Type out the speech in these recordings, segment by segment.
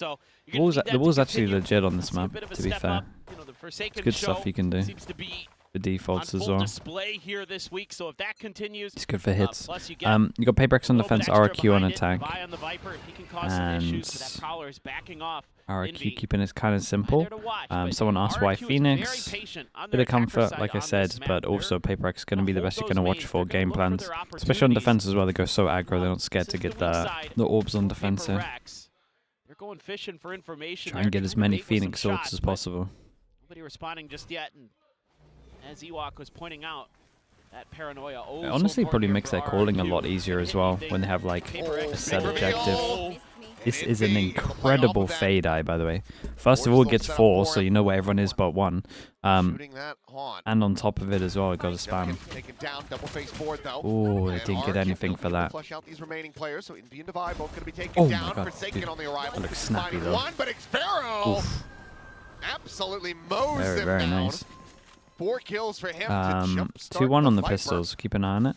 So the ball's actually legit on this map, to be fair. It's good stuff you can do. The defaults as well. Display here this week, so if that continues, it's good for hits. You got PRX on defense, RRQ on attack, and RRQ keeping it kind of simple. Someone asked why Phoenix. Bit of comfort, like I said, but also PRX going to be the best you're going to watch for game plans, especially on defense as well. They go so aggro, they're not scared to get the orbs on defense here. They're going fishing for information. Try and get as many Phoenix ults as possible. Nobody responding just yet, and as Ewok was pointing out, that paranoia. Honestly, probably makes their calling a lot easier as well when they have like a set objective. This is an incredible fade eye, by the way. First of all, it gets 4, so you know where everyone is but 1. And on top of it as well, it got a spam. Oh, they didn't get anything for that. Oh my god, dude. That looks snappy though. Oof. Absolutely mows them very down. Nice. 4 kills for him to 2-1 on the pistols. Keep an eye on it.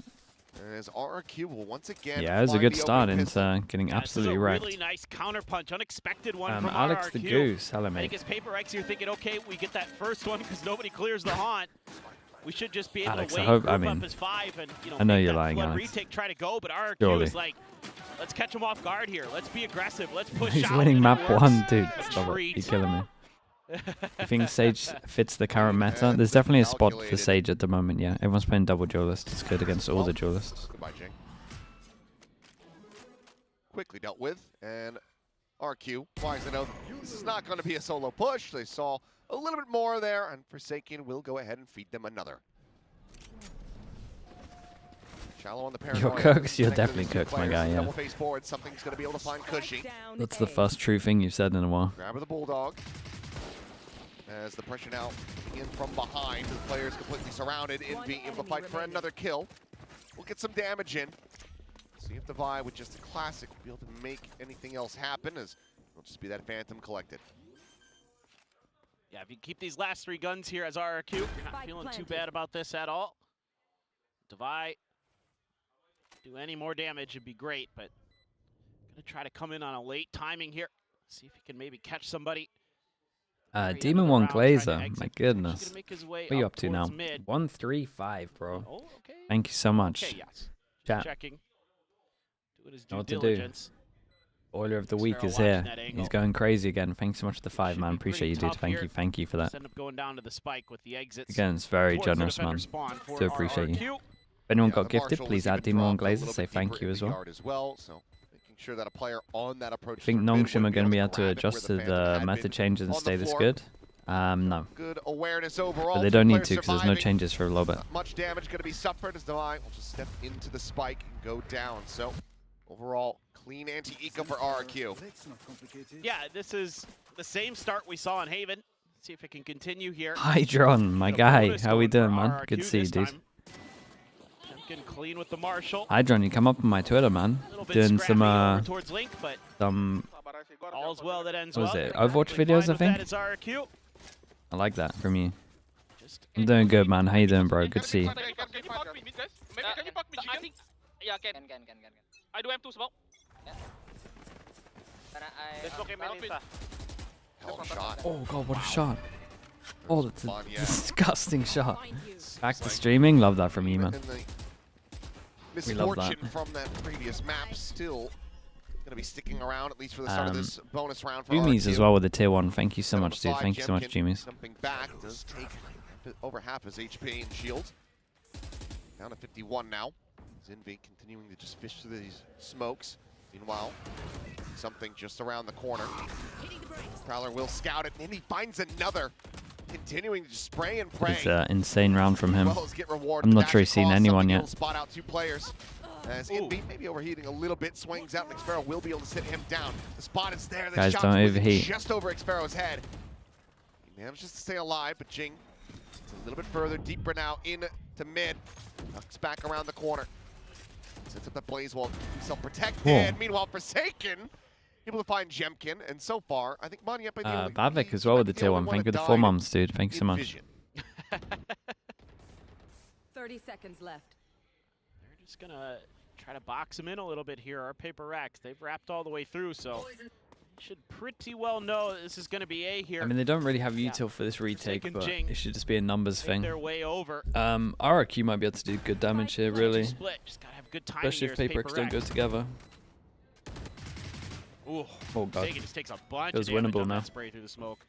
As RRQ will once again yeah, it was a good start into getting absolutely wrecked. Really nice counter punch, unexpected one from Alex RRQ. the Goose, hello mate. I think as PRX, you're thinking, okay, we get that first one because nobody clears the haunt. We should just be able Alex, to wait. I hope. I up mean, as 5 and, I know you're lying, Alex. Retake, try to go, but RRQ Surely. is like, let's catch him off guard here. Let's be aggressive. Let's push. He's out winning map 1, dude. A Stop it. treat. You're killing me. I think Sage fits the current meta. There's definitely a spot for Sage at the moment, yeah. Everyone's playing double duelist. It's good against all the duelists. Goodbye, Jing. Quickly dealt with, and RQ wise enough. This is not going to be a solo push. They saw a little bit more there, and Forsaken will go ahead and feed them another. Shallow on the paranoia. You're cooks. You're definitely cooks, my guy, yeah. Double face forward. Something's going to be able to find Cushy. That's the first true thing you've said in a while. Grab of the Bulldog. As the pressure now in from behind, the player is completely surrounded in being able to fight for another kill. We'll get some damage in. See if the Vi with just a classic will be able to make anything else happen, as it'll just be that Phantom collected. Yeah, if you keep these last 3 guns here as RRQ, you're not feeling too bad about this at all. Devi, do any more damage would be great, but gonna try to come in on a late timing here. See if he can maybe catch somebody. Demon 1 Glazer, my goodness. What are you up to now? 135, bro. Oh, okay. Thank you so much. Okay, yes. Chat. Checking. Doing his Know what due to do. diligence. Oiler of the week is here. He's going crazy again. Thanks so much for the 5, man. Appreciate you, dude. Thank you for that. End up going down to the spike with the exits. Again, it's very generous, man. Do appreciate you. If anyone got gifted, please add Demon 1 Glazer. Say thank you as well. Sure that a player on that approach. I think Nongshim are going to be able to adjust to the meta changes and stay this good. No. Good awareness overall. But they don't need to because there's no changes for a little bit. Not much damage going to be suffered as Devi will just step into the spike and go down. So overall, clean anti-eco for RRQ. Yeah, this is the same start we saw in Haven. Let's see if it can continue here. Hydron, my guy. How we doing, man? Good to see you, dude. Clean with the Marshall. Hydron, you come up on my Twitter, man. Doing some Link, but all's well that ends what was well. it? Overwatch videos, I think. I like that from you. I'm doing good, man. How you doing, bro? Good to see you. I do have 2 smoke. Oh god, what a shot. Oh, that's a disgusting shot. Back to streaming. Love that from you, man. We love that. From that previous map still going to be sticking around at least for the start of this bonus round for Jumies RRQ. as well with the tier 1. Thank you so much, dude. Thank you so much, Jumies. Jumping back does take over half his HP and shield. Down to 51 now. Zinvi continuing to just fish through these smokes. Meanwhile, something just around the corner. Prowler will scout it, and he finds another. Continuing to just spray and pray. It's an insane round from him. I'm not sure he's seen anyone yet. Spot out 2 players. As Invi, maybe overheating a little bit, swings out, and Xpharaoh will be able to sit him down. The spot is there. The Guys, shot don't overheat. Just over Xpharaoh's head. He managed just to stay alive, but Jing is a little bit further, deeper now into mid. Ducks back around the corner. Sets up the blaze wall, self-protected. Meanwhile, Forsaken able to find Jemkin, and so far, I think Manya Bavik as well with the tier 1. Thank you for the 4 months, dude. Thank you so much. 30 seconds left. They're just gonna try to box him in a little bit here. Our PRX, they've wrapped all the way through, so Should pretty well know this is going to be A here. I mean, they don't really have util for this retake, but it should just be a numbers thing. Their way over. RRQ might be able to do good damage here, really. Split. Just gotta have good timing, especially if PRX don't go together. Ooh, oh god. Sliggy just takes a bunch Feels of damage winnable on now. that spray through the smoke.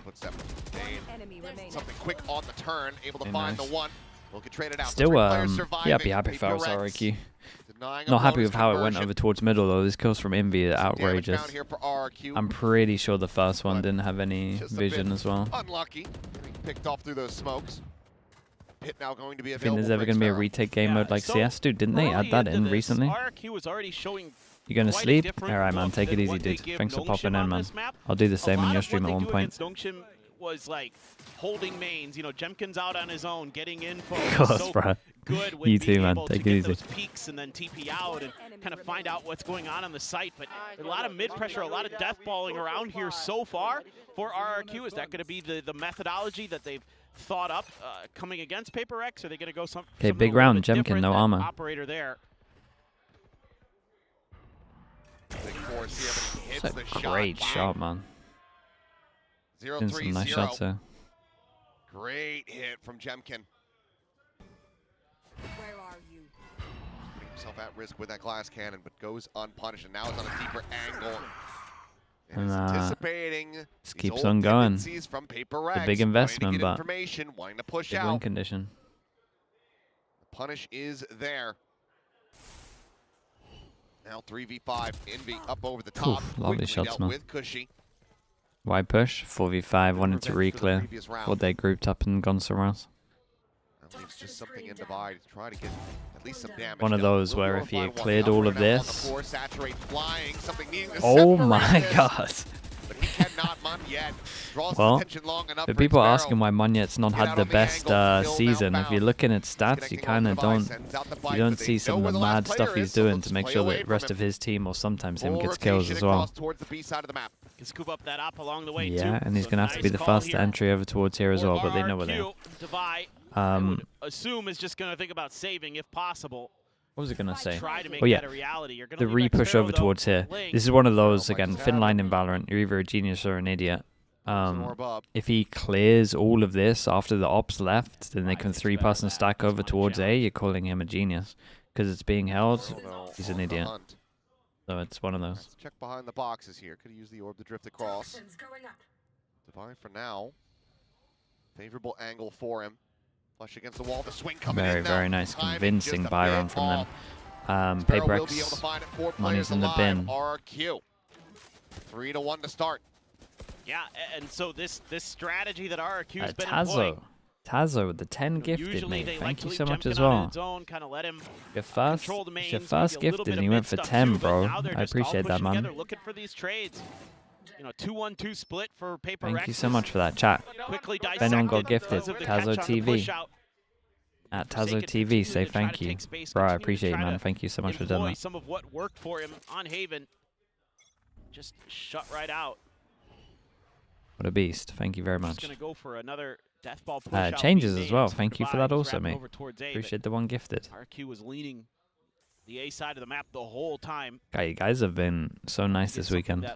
Puts that something quick on the turn, able to find the one. Will get traded out. Still, yeah, I'd be happy if I was RRQ. Not happy with how it went over towards middle though. These kills from Envy are outrageous. I'm pretty sure the first one didn't have any vision as well. Unlucky. Getting picked off through those smokes. Pit now going to be I think there's ever going to be a retake game mode like CS, dude. Didn't they add that in recently? RRQ was already showing you gonna sleep? Alright, man. Take it easy, dude. Thanks for popping in, man. I'll do the same in your stream at one point. Was like holding mains, you know, Jemkin's out on his own, getting info. Of course, so bro. Good you too, man. Take it easy. Those peaks and then TP out and kind of find out what's going on the site. But a lot of mid pressure, a lot of death balling around here so far for RRQ. Is that going to be the methodology that they've thought up coming against PRX? Or are they going to go some? Okay, big round. Jemkin, no armor. Operator there. That's a great shot, man. 0-3-0. Some nice shots there. Great hit from Jemkin. Where are you? Putting himself at risk with that glass cannon, but goes unpunished, and now it's on a deeper angle. And anticipating just keeps on going. From PRX, the big investment, but wanting to push big out. win condition. The punish is there. Now 3v5, Envy up over the top. Oof, lovely shots, man. With Cushy. Why push? 4v5, wanted to re-clear. Thought they grouped up and gone somewhere else. It's just something in Divide to try to get at least some damage. One of those where if he had cleared all of this. Flying, oh my god. But he cannot Monyet. Well, the people are asking why Monyet's not had the best season. If you're looking at stats, you kind of don't see some of the mad stuff he's doing to make sure that the rest of his team or sometimes him gets kills as well. Can scoop up that up along the way yeah, and he's gonna have to be the first entry over towards here as well, but they know where they are. I would assume is just gonna think about saving if possible. What was I gonna say? Oh yeah, the re-push over towards here. This is one of those, again, thin line in Valorant. You're either a genius or an idiot. If he clears all of this after the ops left, then they can 3-person stack over towards A. You're calling him a genius. Because it's being held, he's an idiot. So it's one of those. Let's check behind the boxes here. Could use the orb to drift across. Divine for now. Favorable angle for him. Flush against the wall. The swing coming in now. Very nice. Convincing buy run from them. PRX. Money's in the bin. RRQ. 3-1 to start. Yeah, and so this strategy that RRQ's been employing. Tazo with the 10 gifted, mate. Thank you so much as well. Your first gifted and you went for 10, bro. I appreciate that, man. Looking for these trades. You know, 2-1-2 split for PRX. Thank you so much for that, chat. If anyone got gifted, Tazo TV. At Tazo TV, say thank you. Bro, I appreciate you, man. Thank you so much for doing that. Some of what worked for him on Haven just shut right out. What a beast. Thank you very much. Gonna go for another death ball push changes as well. Thank you for that also, mate. Appreciate the one gifted. RRQ was leaning the A side of the map the whole time. You guys have been so nice this weekend.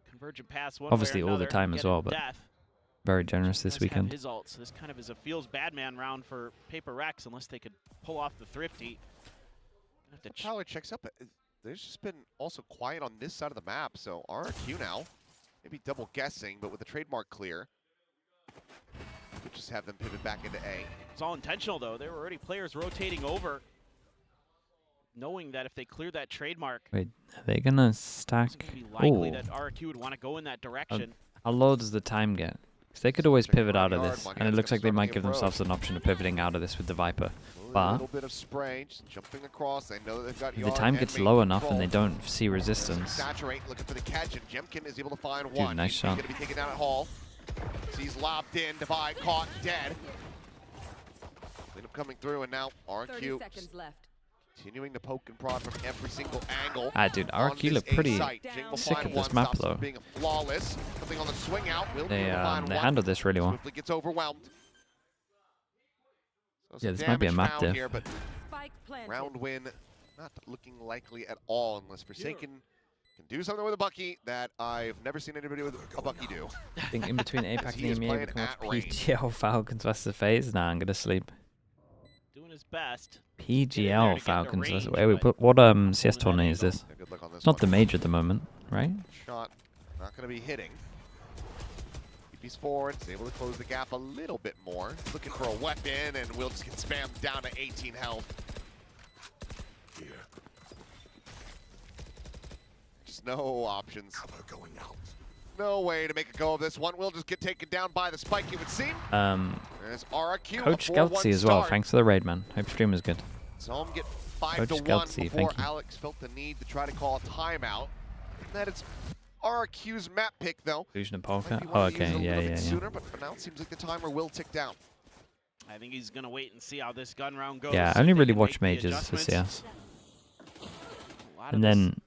Convergent pass obviously all the time as well, but very generous this weekend. His ult, so this kind of is a feels bad man round for PRX unless they could pull off the thrifty. Tyler checks up. There's just been also quiet on this side of the map, so RRQ now. Maybe double guessing, but with the trademark clear. Could just have them pivot back into A. It's all intentional, though. There were already players rotating over, knowing that if they clear that trademark, wait, are they gonna stack? It's gonna be likely that RRQ would want to go in that direction. How low does the time get? Because they could always pivot out of this, and it looks like they might give themselves an option of pivoting out of this with the Viper. But if the time gets low enough and they don't see resistance, dude, nice shot. He's lobbed in, Divide caught dead. Cleanup coming through, and now RRQ continuing to poke and prod from every single angle. Dude, RRQ look pretty sick of this map though. They handled this really well. Gets overwhelmed. Yeah, this might be a map diff. Round win not looking likely at all unless Forsaken can do something with a Bucky that I've never seen anybody with a Bucky do. I think in between APAC He and is EMEA, we playing can watch at range. PGL Falcons versus FaZe. Nah, I'm gonna sleep. Doing his best. PGL Falcons versus. range, Wait, but what CS that tournament is angle. this? Yeah, good luck on this It's not one. the major at the moment, right? Shot not going to be hitting. He's forward, is able to close the gap a little bit more. He's looking for a weapon, and will just get spammed down to 18 health. Just no options. No way to make a go of this one. Will just get taken down by the spike, it would seem. There's RRQ. Coach a 4-1 Geltzy as well. start. Thanks for the raid, man. Hope stream was good. Saw him get 5 Coach to 1 Geltzy, before thank you. Alex felt the need to try to call a timeout. And that is RRQ's map pick, though. Fusion and Polka. Might be Oh, wanting to use okay. it a Yeah, little yeah, bit yeah. sooner, but for now it seems like the timer will tick down. I think he's gonna wait and see how this gun round goes. Yeah, I see only if they really can watch make the majors for adjustments. CS. A lot of And this then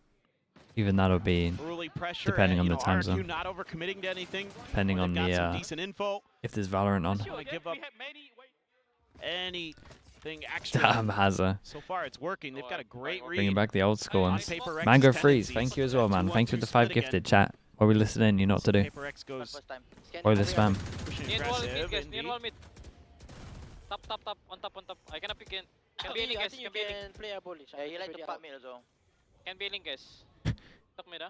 even that'll be early pressure, depending and, on you the know, time RRQ zone. not overcommitting to anything. Depending Or on they've got some the decent info. if there's Valorant on. Don't wanna give up anything extra. Damn, Hazza. So far, it's working. They've got a great read. Bringing back the old school on ones. Paper X's Mango Freeze, tendencies. thank you as well, man. 2-1-2 Thanks for the 5 split again. gifted. Chat. While we listen in, you know what to do. Paper X goes Or the spam. pushing Near wall mid, aggressive. guys. Near Indeed. wall mid. Top, top, top. On top, on top. I cannot pick in. Can be healing, guys. Can be healing. play a bullish. He like to pop me also. Can be healing, guys. Top mid,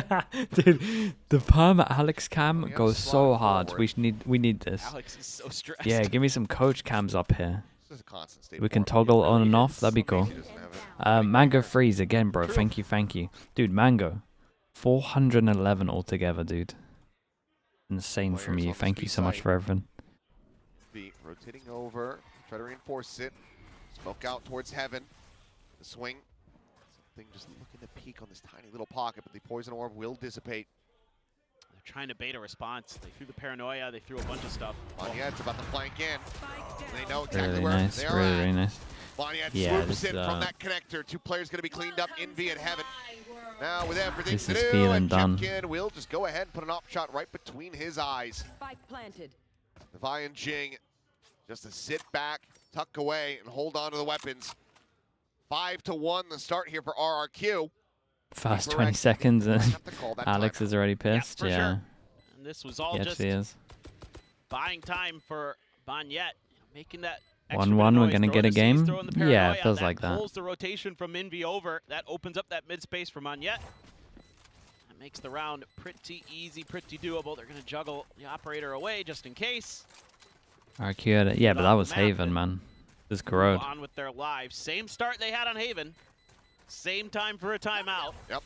ah. Dude, the perm Alex cam We have goes slot so hard. forward. We need this. Alex is so stressed. Yeah, give me some coach cams up here. This is a constant state We of can form. toggle It on really and off. is. That'd be cool. He doesn't have it. Mango Freeze again, bro. True. Thank you. Dude, Mango. 411 altogether, dude. Insane from Players you. on the Thank you speed so much side. for everything. Be rotating over, try to reinforce it. Smoke out towards heaven. The swing. Something just looking to peek on this tiny little pocket, but the poison orb will dissipate. They're trying to bait a response. They threw the paranoia. They threw a bunch of stuff. Bonyet's about to flank in. They know exactly Really where nice. they are Really, at. really nice. Bonyet Yeah, swoops this, in from that connector. 2 players going to be cleaned up. Envy and Heaven. Now with everything This to is do, feeling and done. Jemkin will just go ahead and put an op shot right between his eyes. Spike planted. Devi and Jing just to sit back, tuck away, and hold on to the weapons. 5 to 1 the start here for RRQ. First PRX 20 seconds and have to call that Alex timeout. is already pissed. for Yeah. sure. And this was all Yes, just he is. buying time for Bonyet, making that 1-1, we're gonna get a game? Yeah, it feels like that. Pulls the rotation from Envy over. That opens up that mid space for Monyet. That makes the round pretty easy, pretty doable. They're gonna juggle the operator away just in case. RQ had it. Yeah, but that on the was map Haven, and man. This Move Corrode. on with their lives. Same start they had on Haven. Same time for a timeout. Yep.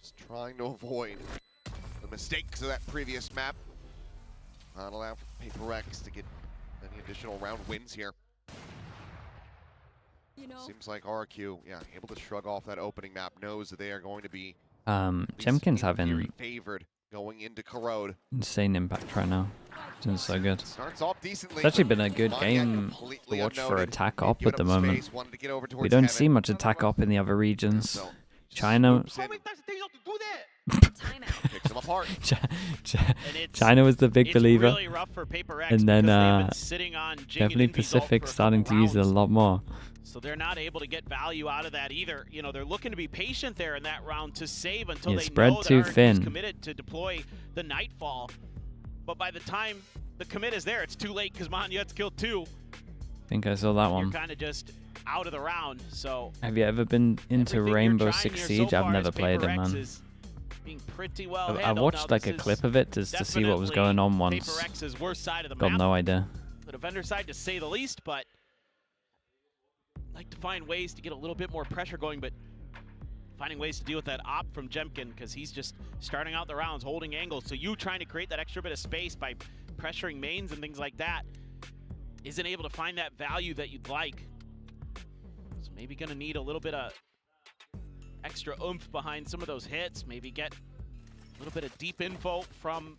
Just trying to avoid the mistakes of that previous map. Not allow for Paper X to get any additional round wins here. You know, Seems like RQ, yeah, able to shrug off that opening map, knows that they are going to be at least Jemkin's in theory having favored going into Corrode. insane impact right now. Doing so good. Starts off decently. It's actually been a good Monyet game completely to watch for unnoted. attack They've op given at the up moment. space, wanted to get over We towards don't heaven. see much attack op in the other regions. So, China, swoops in, timeout. picks them apart. And it's, China was the big it's believer, really rough for Paper X and then because they've been sitting on Jing and definitely Envy's ult Pacific for a starting couple to use it a rounds. lot more. So they're not able to get value out of that either. You know, they're looking to be patient there in that round to save until You they spread know that too RRQ is thin. committed to deploy the Nightfall. But by the time the commit is there, it's too late because Monyet's killed 2. I think I saw that You're one. kind of just out of the round. So Have you ever been into everything you're Rainbow trying Six here Siege? so I've far never is played it, Paper X man. is being pretty well I handled. Now, watched like a this clip is of it just to see what was going on once. Paper X's worst side of the Got map. no idea. The defender side, to say the least, but like to find ways to get a little bit more pressure going, but finding ways to deal with that op from Jemkin because he's just starting out the rounds, holding angles. So you trying to create that extra bit of space by pressuring mains and things like that isn't able to find that value that you'd like. So maybe gonna need a little bit of extra oomph behind some of those hits, maybe get a little bit of deep info from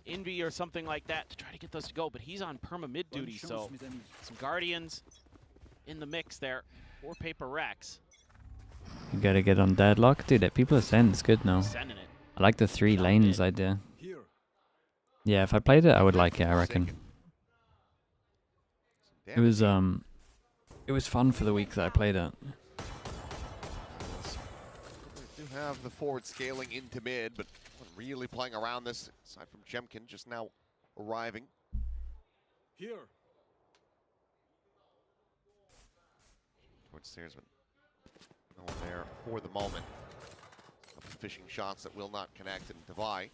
Envy or something like that to try to get those to go, but he's on perma mid duty, so some Guardians in the mix there for Paper X. You gotta get on deadlock. Dude, people are saying it's good now. Sending it. I like the 3 lanes idea. Yeah, if I played it, I would like it, I reckon. It was, It was fun for the week that I played it. We do have the forward scaling into mid, but really playing around this, aside from Jemkin just now arriving. Here. Towards stairs, but no one there for the moment. Fishing shots that will not connect, and Devi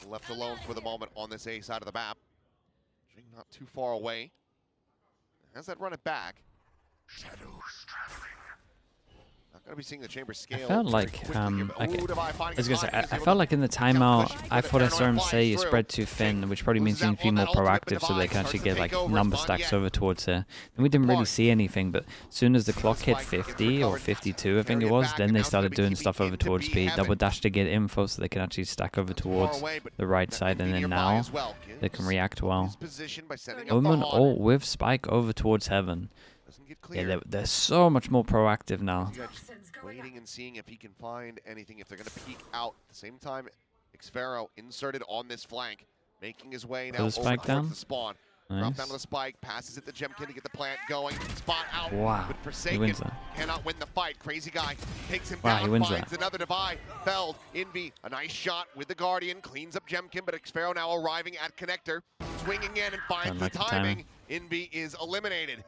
left alone for the moment on this A side of the map. Jing not too far away. Has that run it back? Shadows traveling. Not gonna be seeing the chamber scale. I felt like I felt like in the timeout, I thought I saw him say spread too thin, which probably means you need to be more proactive so they can actually get like number stacks over towards her. And we didn't really see anything, but as soon as the clock hit 50 or 52, I think it was, then they started doing stuff over towards B. Double dash to get info so they can actually stack over towards the right side, and then now they can react well. Omen ult with Spike over towards Heaven. Yeah, they're so much more proactive now. Waiting and seeing if he can find anything, if they're going to peek out. At the same time, Xfero inserted on this flank, making his way now over towards the spawn. Nice. Drop down to the spike, passes it to Jemkin to get the plant going. Spot out, wow. but Forsaken cannot win the fight. Crazy Guy takes him wow, down, finds another Devi. Felled, Envy, a nice shot with the Guardian, cleans up Jemkin, but Xfero now arriving at Connector. Swinging in and finds the timing. Envy is eliminated.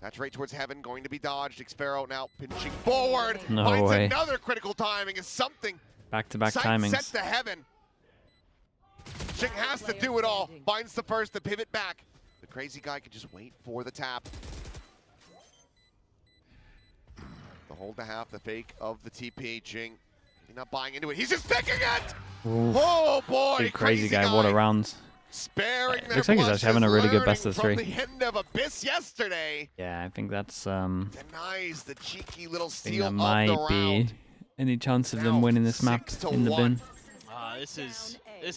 Saturate towards Heaven, going to be dodged. Xfero now pinching forward. No finds way. Another critical timing is something. Back-to-back timings. Set to Heaven. Jing has to do it all. Finds the first to pivot back. The Crazy Guy can just wait for the tap. The hold to half, the fake of the TP. Jing, he's not buying into it. He's just taking it! Oof. Oh boy! Big Crazy Guy, what a round. Sparing their looks like he's actually having a really good best of 3. From the end of Abyss yesterday. Yeah, I think that's denies the cheeky little steal that might of the be round. any chance of them winning this map in the bin. This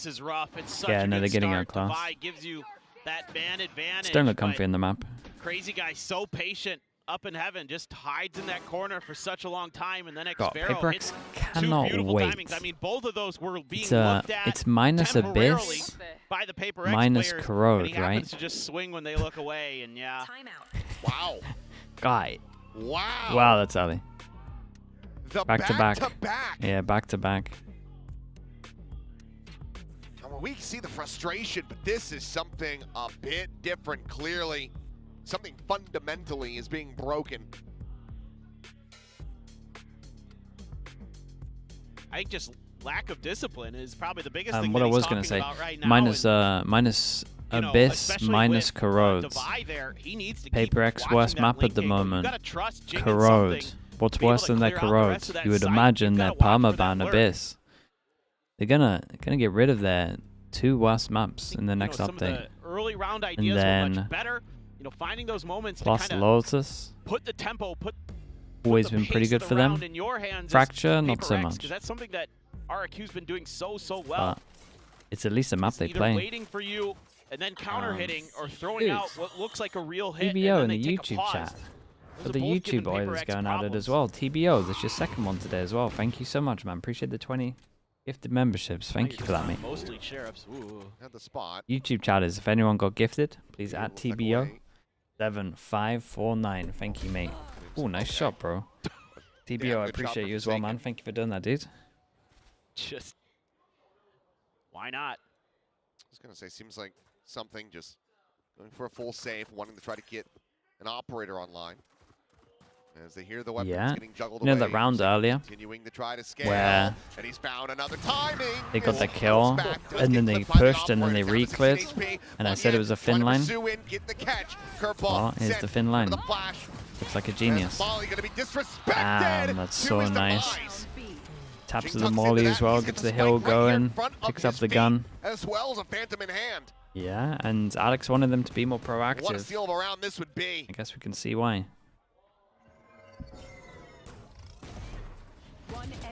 is rough. It's such Yeah, a no, good they're getting start. outclassed. Devi gives you that man advantage. Still not comfy in the map. Crazy Guy so patient up in Heaven, just hides in that corner for such a long time, and then God, Xfero PRX hits cannot two beautiful wait. timings. I mean, both of those were being It's looked at it's minus Abyss, by the PRX minus players, Corrode, and he happens right? to just swing when they look away, and yeah. Timeout. Wow. Guy. Wow. Wow, that's early. The Back to back. back. Yeah, back to back. We see the frustration, but this is something a bit different, clearly. Something fundamentally is being broken. I think just lack of discipline is probably the biggest thing What that I he's was gonna talking say, about right now. minus And, minus you know, Abyss, especially minus with, Corrode. Devi there, he needs to Paper keep X watching worst that map lane at the gate. You moment. gotta trust Jing in Corrode. something What's to be able worse to than that clear out the rest Corrode? of that You would site. imagine You've that gotta watch for permaban that lurk. Abyss. They're gonna get rid of their 2 worst maps in the next some of update. the early round ideas were then much better. You know, finding those moments Plus to kind of Lotus, put the tempo, put always the been pretty pace good of for the them. round in your hands. Fracture, not so PRX, much. because that's something that RRQ's been doing so well. But it's at least a map they Either play. waiting for you and then counter hitting, or throwing out what looks like a real hit. TBO and then in the they take a YouTube pause. chat. Those For are the both YouTube giving boy that's PRX going at it as problems. well. TBO, that's your second one today as well. Thank you so much, man. Appreciate the 20 gifted memberships. Thank you for that, mate. Mostly sheriffs. Ooh. At the spot. YouTube chatters, if anyone got gifted, please at Second TBO way. 7549. Thank you, mate. Oh, nice shot, bro. TBO, Yeah, I good shot appreciate for you as well, Forsaken. man. Thank you for doing that, dude. Just why not? I was gonna say, seems like something just going for a full save, wanting to try to get an operator online. As they hear the weapons Yeah. getting juggled You know away. that round earlier Continuing to try to scale. where and he's found another timing. they got the Bounce kill, back, does and get then they clipped by the pushed, and then they operator, down to 16 re-cleared, HP. and I Once said it again, was a trying fin to line. pursue in, get the catch. Curveball Well, here's sent the fin for line. the flash. Looks like a And genius. Molly gonna be disrespected. Damn, that's to so his nice. demise. Taps Jing to the tucks molly into as that, well, he's gets got the hill spike right here in going, front of picks up his the feet, gun. as well as a phantom in hand. Yeah, and Alex wanted them to be more What a proactive. steal of a round this would be. I guess we can see why.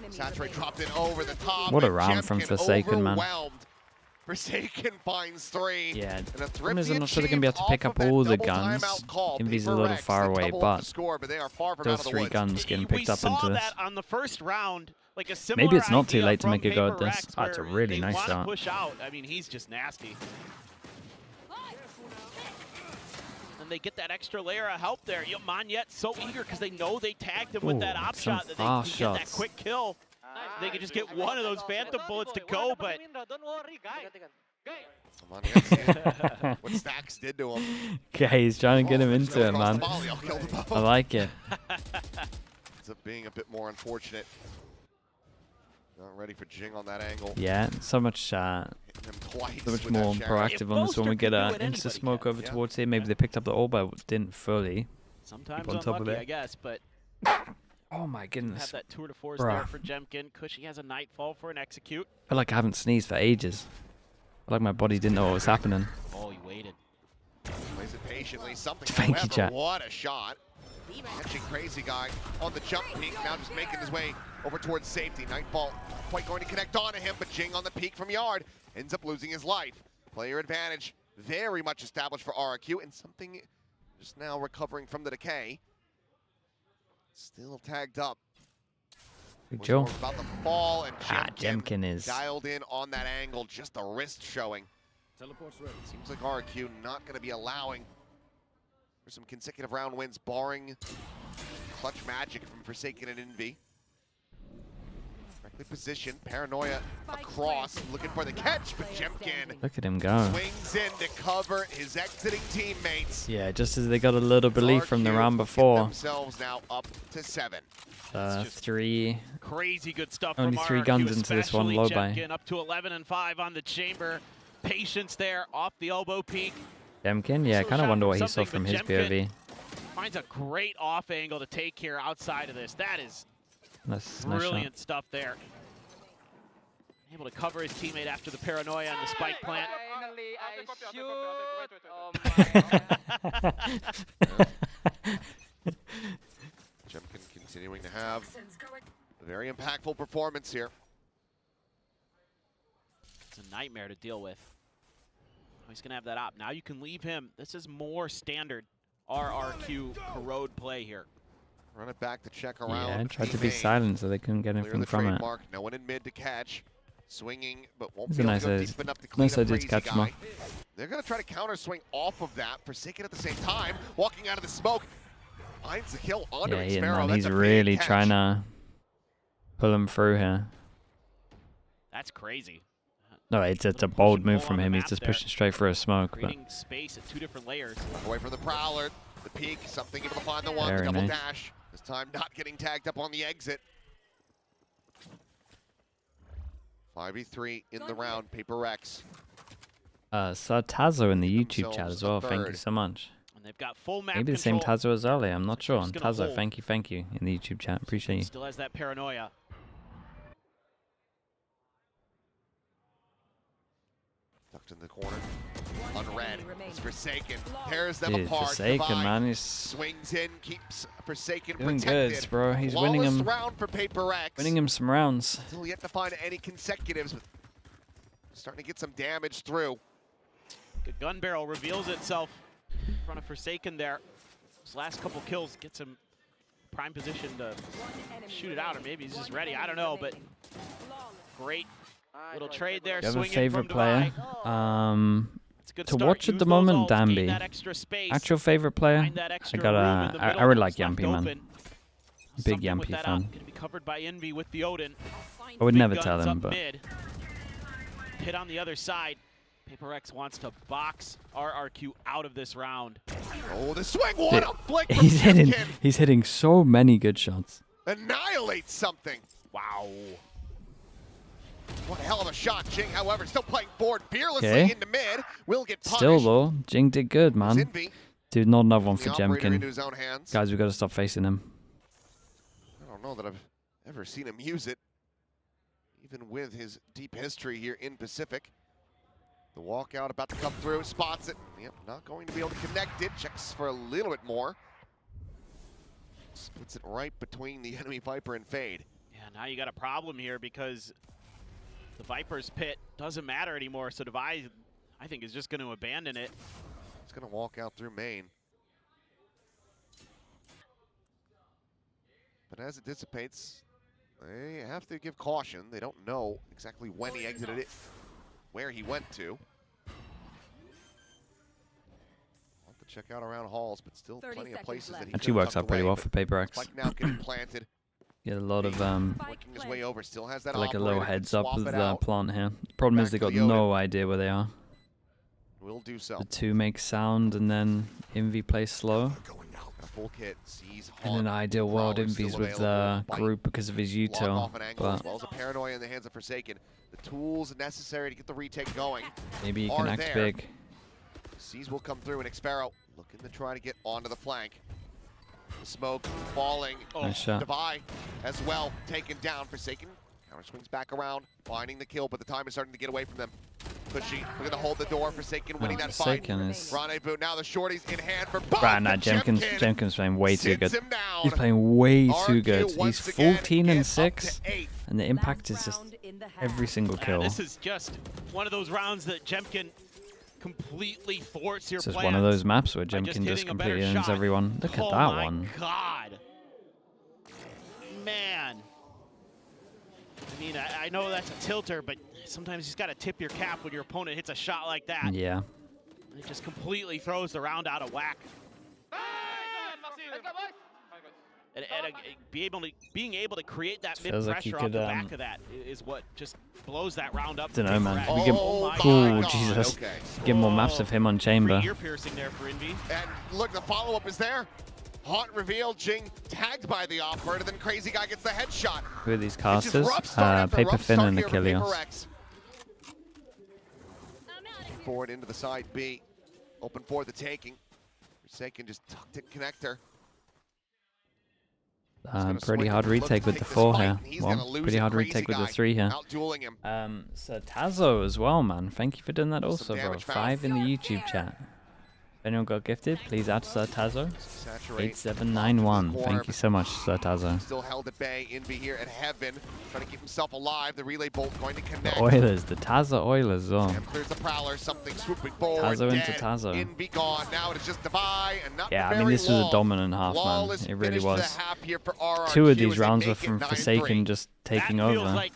Saturate dropped it over the top. What a and round from Jemkin Forsaken, man. overwhelmed. Forsaken finds 3. Yeah, And a problem is thrifty I'm not sure they're going to be able to pick achieved up off of all that the double guns. timeout call. Envy's a PRX, little far they away, double up the but score, but they are far from out those of the 3 woods. guns getting We picked up saw into this. that on the first round, like a similar Maybe it's not too idea late to from make a go at PRX, this. Oh, it's a where really they nice wanna shot. push out. I mean, he's just nasty. And they get that extra layer of help there. You know, Monyet's so eager because they know they tagged him with that op some shot that they can fast get that shots. quick kill. They could just get one of those phantom bullets to go, but Don't worry, guy. Monyet, what Stacks did to him. Okay, he's trying to get him into it, man. I'll kill them both. I like it. Ends up being a bit more unfortunate. Not ready for Jing on that angle. Yeah, so much Hitting him twice so much with more that Sharon. proactive on this one. We get Bolster can do an it, insta anybody smoke can. over towards here. Maybe they picked up the ult, but didn't fully. sometimes on top of unlucky, it. I guess, but Oh my have goodness. that tour de force Bruh. there for Jemkin. Cushy has a nightfall for an execute. I feel like I haven't sneezed for ages. I feel like my body didn't know what was happening. Oh, he waited. Plays it patiently. Something. Thank you, However, chat. what a shot. Catching Crazy Guy on the jump peak. Now just making his way over towards safety. Nightfall quite going to connect onto him, but Jing on the peak from Yard ends up losing his life. Player advantage very much established for RRQ, and something just now recovering from the decay. Still tagged up. Big Was Joe. more about the fall, and Jemkin is. dialed in on that angle, just the wrist showing. Teleport's ready. Seems like RRQ not going to be allowing for some consecutive round wins, barring clutch magic from Forsaken and Envy. Correctly positioned, Paranoia across, looking for the catch, but Jemkin Look at him go. swings in to cover his exiting teammates. Yeah, just as they got a little belief from the RRQ round get before. themselves now up to 7. Three. Crazy good stuff Only from 3 RRQ, guns into this one, especially low by. Jemkin up to 11 and 5 on the chamber. Patience there off the elbow peak. Jemkin? Yeah, I kind of wonder what he saw Something, from but his Jemkin POV. Finds a great off angle to take here outside of this. That is Nice shot. brilliant stuff there. Able to cover his teammate after the paranoia and the spike plant. Finally, I shoot. Jemkin continuing to have a very impactful performance here. It's a nightmare to deal with. Oh, he's going to have that op. Now you can leave him. This is more standard RRQ Corrode play here. Run it back to check around. Yeah, tried to be main. silent so they couldn't get Clear anything the from it. trademark. No one in mid to catch. Swinging, but won't It's be a able nice to go idea. deep enough to clean Nice up idea to Crazy catch him Guy. off. They're going to try to counter swing off of that. Forsaken at the same time. Walking out of the smoke. Finds the kill onto Yeah, Sparrow. man, That's he's a big really catch. trying to pull him through here. That's crazy. No, it's a Little push bold and move pull from on the him. He's map just there. pushing straight for a smoke. But Creating space at 2 different layers. Away from the Prowler. The peak. Something able to find the one. Very The double nice. dash. This time not getting tagged up on the exit. 5v3 in the round. PRX. saw Tazo in the YouTube chat Themselves as a well. Thank you third. so much. And they've got full map Maybe the same control. Tazo as earlier. I'm not sure. just And gonna Tazo, hold. thank you in the YouTube chat. Appreciate you. Still has that paranoia. Tucked in the corner. Unread. It's Forsaken. Tears them Dude, apart. Forsaken, Divide. man. He's Swings in. Keeps Forsaken doing protected. good, bro. He's winning Flawless him, round for PRX. winning him some rounds. Still yet to find any consecutives. But starting to get some damage through. Good gun barrel reveals itself in front of Forsaken there. His last couple kills gets him prime position to shoot it out, or maybe he's just ready. I don't know, but great little trade there. Do you have a Swinging favorite from player? Divide. It's a good To start. watch at Use the those moment, ults, gain Danby. that extra space, Actual favorite player? find that I extra got room in a. the I middle really that's like left Yampy, man. open. Big Something with Yampy that fan. op. Gonna be covered by Envy with the Odin. I would Big never guns tell him, up but mid. Hit on the other side. PRX wants to box RRQ out of this round. Oh, the swing. What a flick from he's hitting so many good shots. Annihilates something. Wow. What a hell of a shot. Jing, however, still playing forward fearlessly Okay. into mid. Will get punished. Still though, Jing did good, man. Envy. Dude, not another one The for operator into Jemkin. his own hands. Guys, we got to stop facing him. I don't know that I've ever seen him use it, even with his deep history here in Pacific. The walkout about to come through, spots it. Yep, not going to be able to connect it. Checks for a little bit more. Splits it right between the enemy Viper and Fade. Yeah, now you got a problem here because the Viper's pit doesn't matter anymore. So Divide, I think, is just going to abandon it. He's going to walk out through main. But as it dissipates, they have to give caution. They don't know exactly when he exited it, where he went to. Want the check out around halls, but still plenty of places that he Actually works out pretty well for PRX. Spike now getting planted. Get a lot of Working his way over, still has that like a little operator, heads can up swap with it the out. plant here. Problem is they got no idea where they are. Will do so. The two make sound and then Envy plays slow. A full kit sees In an ideal world, Envy's with the group because of his util, but as well as a paranoia in the hands of Forsaken. The tools necessary to get the retake going. maybe he can act big. Seas will come through, and Xpero looking to try to get onto the flank. The smoke falling. Nice shot. Devi as well, taken down. Forsaken counter swings back around, finding the kill, but the time is starting to get away from them. Pushy, looking to hold the door. Forsaken winning that fight. Rendezvous, now the shorties in hand for both. Right, now Jemkin's playing way too good. Him down. He's playing way too RRQ good. once He's again 14 get and up 6, to 8. and the impact is just every single kill. This is just one of those rounds that Jemkin completely thwarts your This is plans. one of those maps where by Jemkin just hitting a better completely ends shot. everyone. Look at Oh that my one. God. Man. I mean, I know that's a tilter, but sometimes you just got to tip your cap when your opponent hits a shot like that. Yeah. It just completely throws the round out of whack. And being able to create that Feels like mid-pressure you off the could, back of that is what just blows that round up. Dunno, man. Corrode. We give Oh cool, my God. Jesus. Okay. Give more maps of him on chamber. Ear piercing there for Envy. And look, the follow-up is there. Haunt reveal, Jing tagged by the off-bird, and then Crazy Guy gets the headshot. Who are these It's just casters? rough start after Paper rough Finn start and here for Achilles. PRX. Forward into the side B. Open for the taking. Forsaken just tucked in connector. Pretty hard retake with the 4 here. Well, pretty hard retake with the 3 here. Out-dueling him. Sir Tazo as well, man. Thank you for doing that also, bro. damage found. 5 in the YouTube chat. If anyone got gifted, please add Sir Tazo. Saturate. 8791. Thank you so much, Sir Tazo. Still held at bay. Envy here at Heaven. Trying to keep himself alive. The relay bolt going to connect. The Oilers, the Tazo Oilers as well. And clears the Prowler. Something swooping forward. Tazo into dead. Tazo. Envy gone. Now it is just Devi and not Yeah, I very mean, this was a long. dominant half, man. Flawless It really finish to the was. half here for RRQ 2 of as these they rounds were make it from 9-3. Forsaken just taking that over. feels like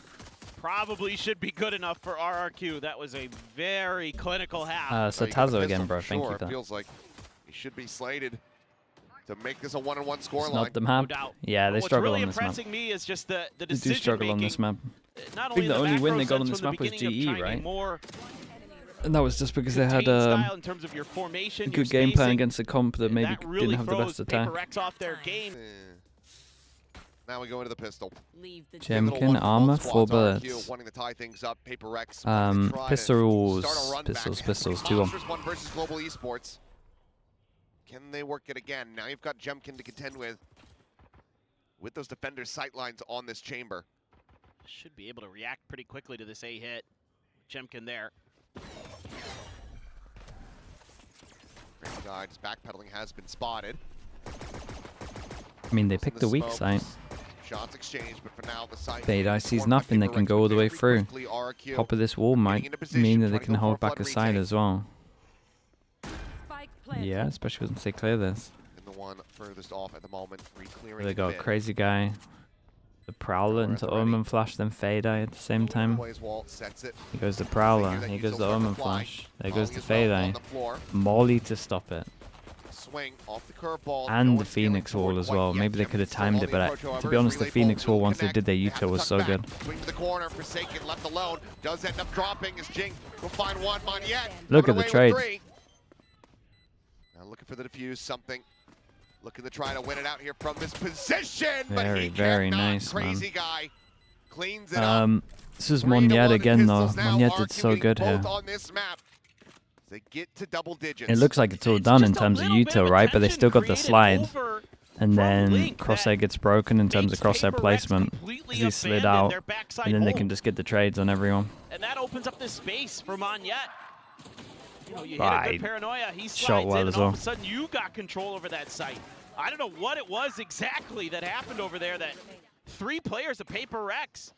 probably should be good enough for RRQ. That was a very clinical half. Sir you got a Tazo again, pistol bro. for Thank you sure. for that. It feels like he should be slated to make this a 1-on-1 It's scoreline. not the map. No doubt. Yeah, they What's struggle really on this map. impressing me is just the They decision do struggle on making. this map. Not I think the only win they got on macro this sense map was from the beginning GE, of trying right? more And that was just because they had contained style in terms of your a formation, good your game plan spacing, against a comp that maybe that really didn't have the throws best attack. PRX off their game. Now we go into the pistol. Leave the Jim- Little Jemkin, one from armor, both 4 squads. bullets. RRQ wanting to tie things up. PRX wanting to try to Pistols, start a run pistols, back. pistols, Pretty 2-1. monstrous one versus Global Esports. Can they work it again? Now you've got Jemkin to contend with those defenders' sightlines on this chamber. Should be able to react pretty quickly to this A hit. Jemkin there. Crazy Guy just backpedaling has been spotted. I mean, they picked the weak side. Shots exchanged, but for now the site. Beta sees nothing, they can go all the way through. Top of this wall might mean that they can hold back a side as well. spike planted. Yeah, especially once they clear this. And the one furthest off at the moment, re-clearing They the got mid. Crazy Guy, the Prowler into Omen Flash, then Fade Eye at the same time. Plays wall, sets it. Here goes the Prowler, Figure that here you goes still the start to Omen fly. Flash, there goes Molly the as well Fade on Eye. the floor. Molly to stop it. Swing off the curveball. And No the one's scaling Phoenix Wall forward as quite well. yet. Maybe they could have Still on timed the it, but approach, to however. be honest, the Relay Phoenix bolt Wall, will once they connect. did their They have to util, was tuck so back. good. Swing to the corner, Forsaken left alone. Does end up dropping as Jing will find one. Moniette Look coming at the away with trade. 3. Now looking for the defuse, something. Looking to try to win it out here from this position, but Very, he very cannot. nice, man. Crazy Guy cleans it up. This is 3-1 Moniette again though. pistols now. Moniette did RRQ so getting good both here. on this map. They get to double digits. It looks like it's all done in terms of util, right? But they still got the slide. And then Crosshair gets broken in terms of crosshair placement. Because he slid out. And then they can just get the trades on everyone. And that opens up this space for Moniette. You know, you hit a Right. good paranoia, he Shot slides well in, as and all well. of a sudden you got control over that site. I don't know what it was exactly that happened over there that 3 players of PRX.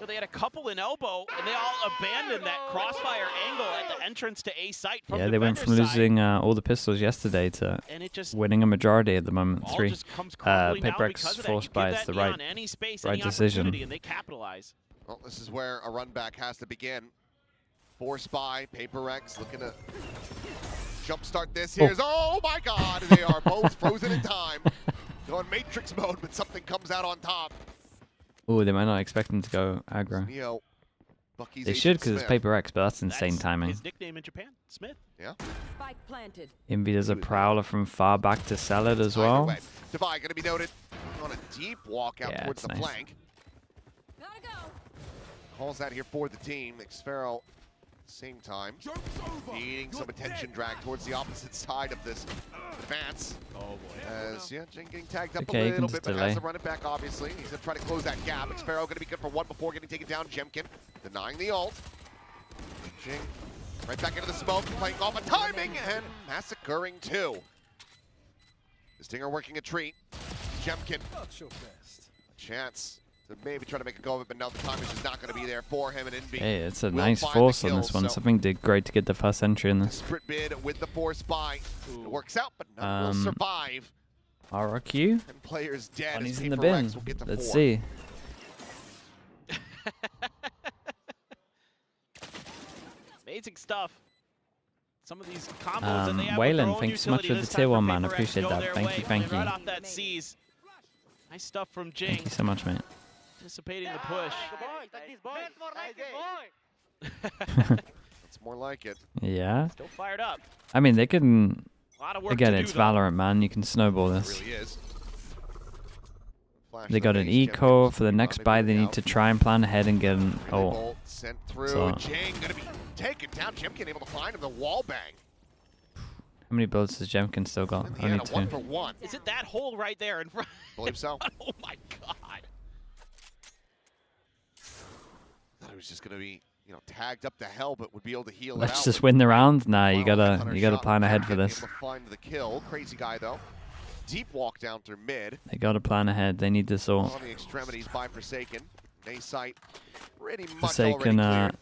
So they had a couple in elbow, and they all abandoned that crossfire angle at the entrance to A site from Yeah, they went from defender's side. losing all the pistols yesterday to And it just winning a majority at the moment. all 3. just comes crumbling down PRX because of that. forced You by give it's that the right Neon any space, right any decision. opportunity, and they capitalize. Well, this is where a run back has to begin. For Spy, PRX looking to jumpstart this. Here's, oh my god, they are both frozen in time. Going Matrix mode, but something comes out on top. Oh, they might not expect him to go aggro. Neo, Bucky's They Agent should because it's Smith. Paper X, but that's insane timing. His nickname in Japan, Smith. Yeah. Spike planted. Envy does a prowler from far back to sell it as well. Divide gonna be noted on a deep walk out Yeah, towards the it's nice. flank. Gotta go. Calls that here for the team. Xfero, same time, needing some attention drag towards the opposite side of this advance. Oh boy. As yeah, Jin getting tagged up Okay, a you can little bit, just but has delay. to run it back. Obviously, he's gonna try to close that gap. Xfero gonna be good for one before getting taken down. Jemkin denying the ult. Jing right back into the smoke, playing off a timing and massacring two. The Stinger working a treat. Jemkin, Not your best. a chance to maybe try to make a go of it, but now the time is just not going to be there for him. And Envy Hey, it's a will nice find the force on kill, this one. so Something did great to get the first entry in this. desperate bid with the force buy. It works out, but none will survive. RRQ? And players dead. Bunny's as in the Paper bin. X will get to Let's 4. see. Amazing stuff. Some of these combos that they have with their Waylon, own thanks so much utility for the this tier time 1, man. Paper X Appreciate go that. their Thank way, you, thank coming you. Right off that seas. Nice stuff from Jing. Thank you so much, mate. Anticipating the push. That's more like it. Yeah. Still fired up. I mean, they can... A lot of work Again, to it's do, though. Valorant, man. You can snowball It this. really is. Flash They got an base, eco. Jemkin For the next maybe buy, they moving need out. to try and plan ahead and get an... Relay Oh, bolt sent through. So- Jing gonna be taken down. Jemkin able to find him. The wall bang. how many bullets has Jemkin still got? And he Only had a 2. 1-for-1. Is it that hole right there in front? Believe so. Oh my god. Thought it was just gonna be, tagged up to hell, but would be able to heal it Let's out. just but win the round? Nah, you Wow, gotta Hunter shot plan ahead back for and this. able to find the kill. Crazy guy though. Deep walk down through mid. They gotta plan ahead. They need this all. On the extremities by Forsaken. Nay sight pretty much Forsaken, already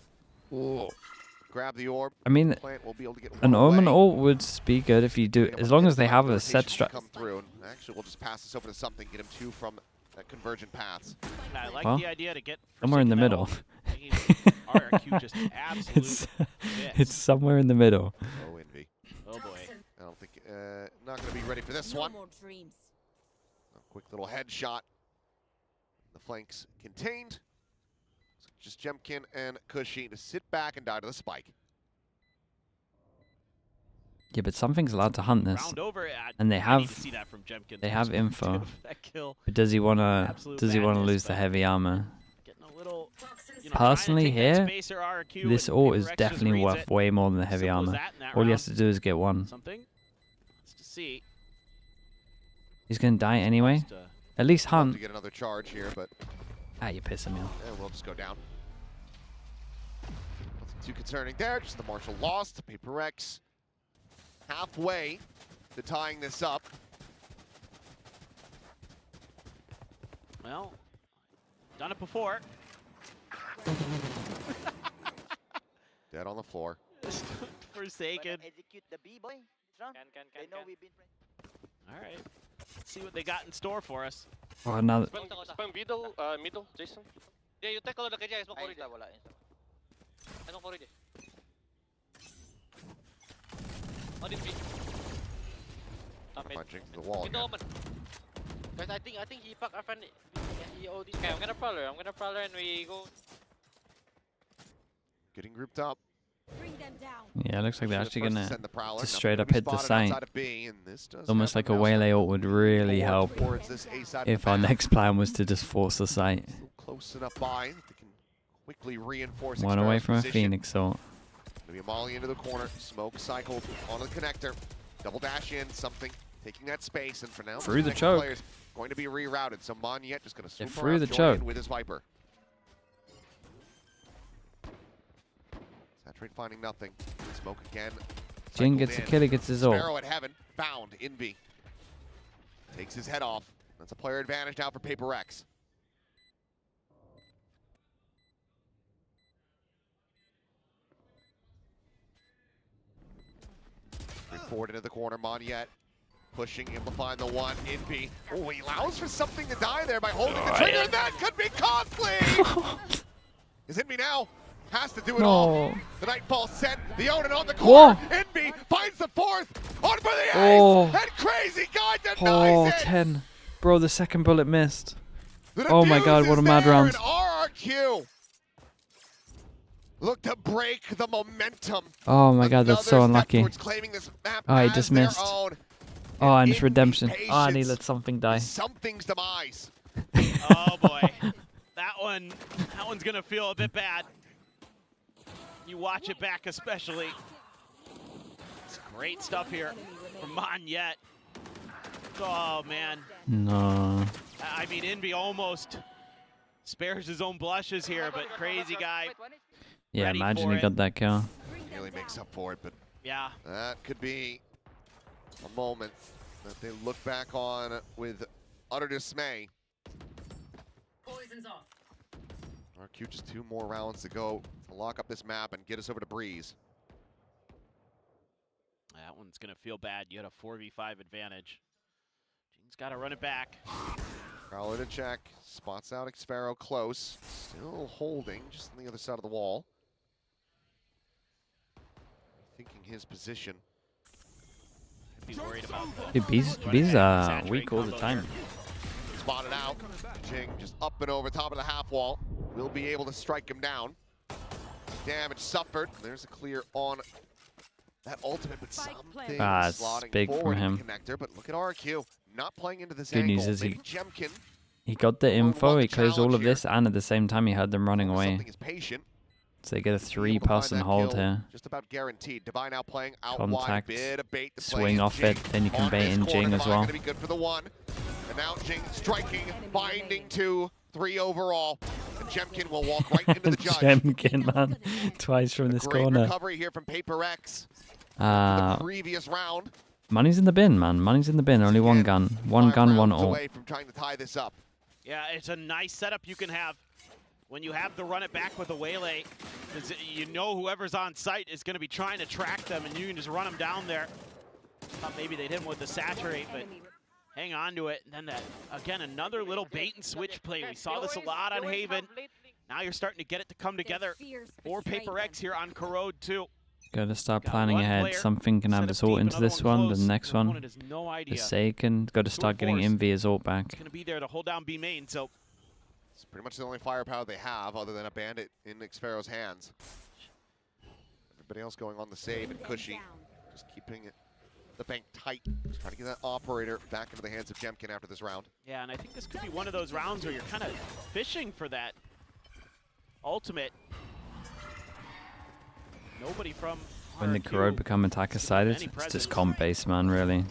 cleared. Grab the orb. I mean, Plant will be able to get an one Omen away. ult would be good if you do, Being able as to long get as they time have for a set rotation to strat. come through. And actually, we'll just pass this over to something. Get him 2 from that convergent paths. I like Well, the idea to get somewhere in the Forsaken middle. out. RRQ just absolute It's bits. somewhere in the middle. Oh, Envy. Oh boy. I don't think, not going to be ready for this No one. more dreams. A quick little headshot. The flanks contained. So just Jemkin and Cushy to sit back and die to the spike. Yeah, but something's allowed to hunt this. Round over. And they I need have- to see that from Jemkin. they have info. That kill. But does he wanna? Absolute Does he wanna madness, lose the but- heavy armor? Getting a little. Personally, here, this ult is Paper X just definitely reads worth it. way more than the heavy Simple as armor. that in that All he round. has to do is get one. Something. Let's just see. He's gonna die anyway. Just, At least Love hunt. to get another charge here, but Ah, you're pissing me off. we'll just go down. Nothing too concerning there. Just the Marshal lost. Paper X halfway to tying this up. well, done it before. Dead on the floor. Forsaken. Execute the B boy. This round. Can. They know we've been friends. All right. Let's see what they got in store for us. Oh, another. Spam middle, Jason. Yeah, you take a look at Jay. Smoke Ay, Corrode. insta, wala, insta. Smoke Corrode. On this B. Top mid. Punching to the wall Window again. open. Guys, I think he packed our friend. He OD. Okay, I'm gonna prowler and we go. Getting grouped up. Bring them down. Yeah, it looks like they're Should've actually first gonna send the Prowler. just Nothing straight to up be hit the spotted site. outside of B, and this does almost have like a them now waylay starting ult would really to help towards this A side of if the our map. next plan was to just force the site. Still close enough by. They can quickly reinforce One away Xpero's from a position. Phoenix ult. Gonna be a molly into the corner. Smoke cycled onto the connector. Double dash in. Something taking that space, and for now, Through the next choke. player's going to be rerouted. So Monyet just gonna swoop through around, the join choke. in with his Viper. Saturate finding nothing. Smoke again. Jin Cycled gets a in. kill, he gets his ult. Sparrow at heaven. Found. Envy. Takes his head off. That's a player advantage now for Paper X. Forward into the corner. Monyet pushing, amplifying the one. Envy. Oh, he allows for something to die there by holding the trigger. That could be costly. Is Envy now has to do it all. No. The Nightfall set, the Onin on the Whoa. corner. Envy finds the fourth. On for the ace. Oh. And Crazy Guy Oh, denies it. 10. Bro, the second bullet missed. The Oh my defuse God, what is a mad there, round. and RRQ look to break the momentum. Oh my God, that's so Another step unlucky. towards claiming this map Oh, he as just their missed. own. Oh, and it's Envy redemption. Oh, and he patience let something die. is something's demise. Oh boy, that one's gonna feel a bit bad. You watch it back especially. It's great stuff here from Monyet. Oh man. No. I mean, Envy almost spares his own blushes here, but Crazy Guy. Yeah, Ready imagine for he it. got that kill. Really makes up for it, but Yeah. that could be a moment that they look back on with utter dismay. Poison's off. RQ just 2 more rounds to go to lock up this map and get us over to Breeze. That one's gonna feel bad. You had a 4v5 advantage. Jing's gotta run it back. Prowler to check, spots out Xfero close, still holding just on the other side of the wall. Thinking his position. I'd be worried about that. Dude, B's weak all the time. Spotted out. Jing just up and over top of the half wall. Will be able to strike him down. Damage suffered. There's a clear on that ultimate, but something Ah, it's slotting big from forward in him. the connector. But look at RQ, not playing into this Good angle. news is he- Maybe Jemkin, He got the Lone info, won he the closed all challenge of here. this, and at the same time he had them running away. Something is patient. So they get a Able to find 3-person that hold kill, here. Just about guaranteed. Divine now playing out wide. Contact, Bit of bait to play swing in off Jing. it, then you can On bait this in corner, Jing as Divine well. gonna be good for the 1. And now Jing striking, binding to 3 overall. And Jemkin will walk right into the judge. Jemkin, man. Twice from this Great corner. recovery here from PRX. The Uh, previous round. money's in the bin, man. Money's in the bin. Only one gun. One 5 gun, one rounds ult. away from trying to tie this up. Yeah, it's a nice setup you can have when you have to run it back with a waylay. 'Cause you know whoever's on site is going to be trying to track them, and you can just run them down there. Thought maybe they'd hit him with the saturate, but hang on to it. And then that, again, another little bait and switch play. We saw this a lot on Haven. Now you're starting to get it to come together for PRX here on Corrode too. Gotta start Got planning one ahead. player, Something can have set his up ult deep, into another this one, the close. next The one. opponent has no idea. Forsaken. Gotta start getting force. Envy his ult back. It's going to be there to hold down B main, so It's pretty much the only firepower they have other than a bandit in Xfero's hands. Everybody else going on the save, and Cushy just keeping the bank tight. Just trying to get that operator back into the hands of Jemkin after this round. yeah, and I think this could be one of those rounds where you're kind of fishing for that ultimate. Nobody from When the RRQ Corrode become attacker-sided, any it's presence. just comp-based, man, really.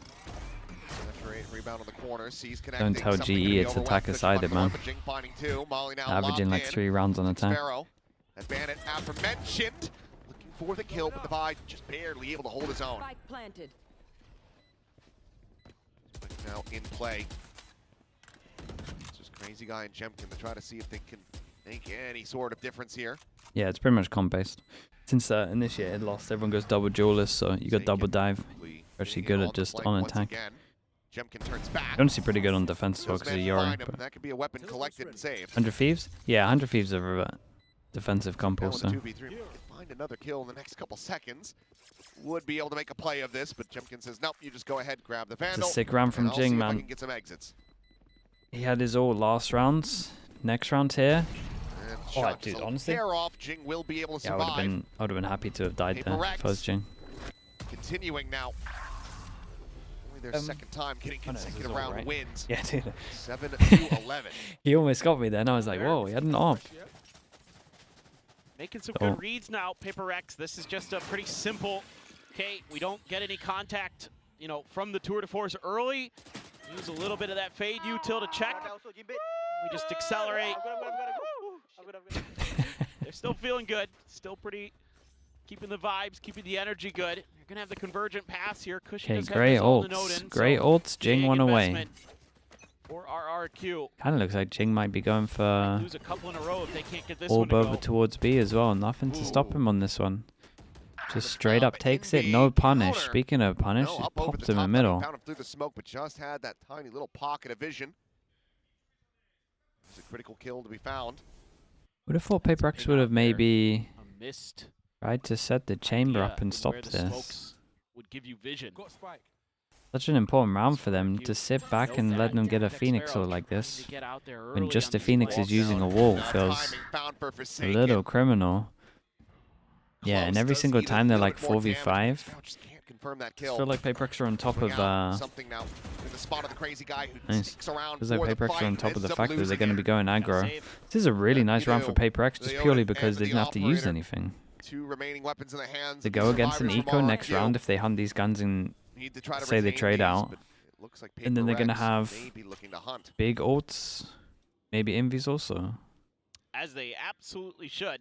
Penetrate, rebound on the corner, sees Don't connecting, tell something GE gonna be it's overwhelmed. attacker-sided, Cushy man. but Jing finding 2. Molly now Averaging like locked 3 rounds on in. attack. Xfero, that bandit aforementioned, looking for the kill, but Divide just barely able to hold his own. Spike planted. Now in play. It's just Crazy Guy and Jemkin to try to see if they can make any sort of difference here. Yeah, it's pretty much comp-based. Since Initiated lost, everyone goes double duelist, so you got double dive. Actually good at just on attack. Jemkin turns back. Honestly pretty good on defense as well Those because of men Yori. find him, But that could be a weapon collected and saved. 100 Thieves? Yeah, 100 Thieves are defensive comp Now with the also. 2v3, we can find another kill in the next couple seconds. Would be able to make a play of this, but Jemkin says, nope, you just go ahead, grab the It's a Vandal. sick round from and I'll see Jing, if I man. can get some exits. He had his ult last rounds. Next round here. And Oh, shot dude, just a honestly. hair off. Jing will be able to Yeah, survive. I would have been happy to have died there if I was Jing. Continuing now. Only their second time getting oh no, this is consecutive all round right. wins. Yeah, dude. 7-11. He almost got me then. I was like, whoa, he had an off. Making some Oh. good reads now, PRX. This is just a pretty simple, okay, we don't get any contact, you know, from the tour de force early. Use a little bit of that fade util to check. We just accelerate. They're still feeling good. Still pretty, keeping the vibes, keeping the energy good. You're going to have the convergent pass here. Cushy Okay, does have great his own node ults. in, Great so ults. Jing big one away. investment for RRQ. Kind of looks like Jing might be going for Lose a couple in a row if they can't get this all one to over go. towards B as well. Nothing to stop Ooh. him on this one. Just The straight up Proud takes it. Envy No punish. counter. Speaking of punish, No, just up over pops the him in top, the middle. Found him through the smoke, but just had that tiny little pocket of vision. It's a critical kill to be found. Would have thought PRX Big would out have there. maybe Missed. Tried to set the chamber up and stop where the this. smokes would give you vision. Got spike. Such an important round for them to sit back and let them get a Phoenix or like Trying this. to get out there When early just on the these Phoenix walls. is using a wall feels Timing found for a Forsaken. little criminal. Yeah, and Close every does single need a time they're little like bit more 4v5. damage. Now just can't confirm that I kill. feel like PRX are on top of Something now in the spot of the crazy guy who nice. sticks around Feels like for the PRX fight are on and top of ends the up fact that they're losing going to it. be going Gotta aggro. save. This is a really Yeah, nice you round for do. PRX just They own purely it, because they and didn't the have to use operator. anything. 2 remaining weapons in the hands. To of go the against an survivors eco from next RRQ. round if they hunt these guns and Need to try to say they retain trade these, out. but it looks like And then they're gonna PRX have may be looking to hunt. big ults, maybe envies also. As they absolutely should.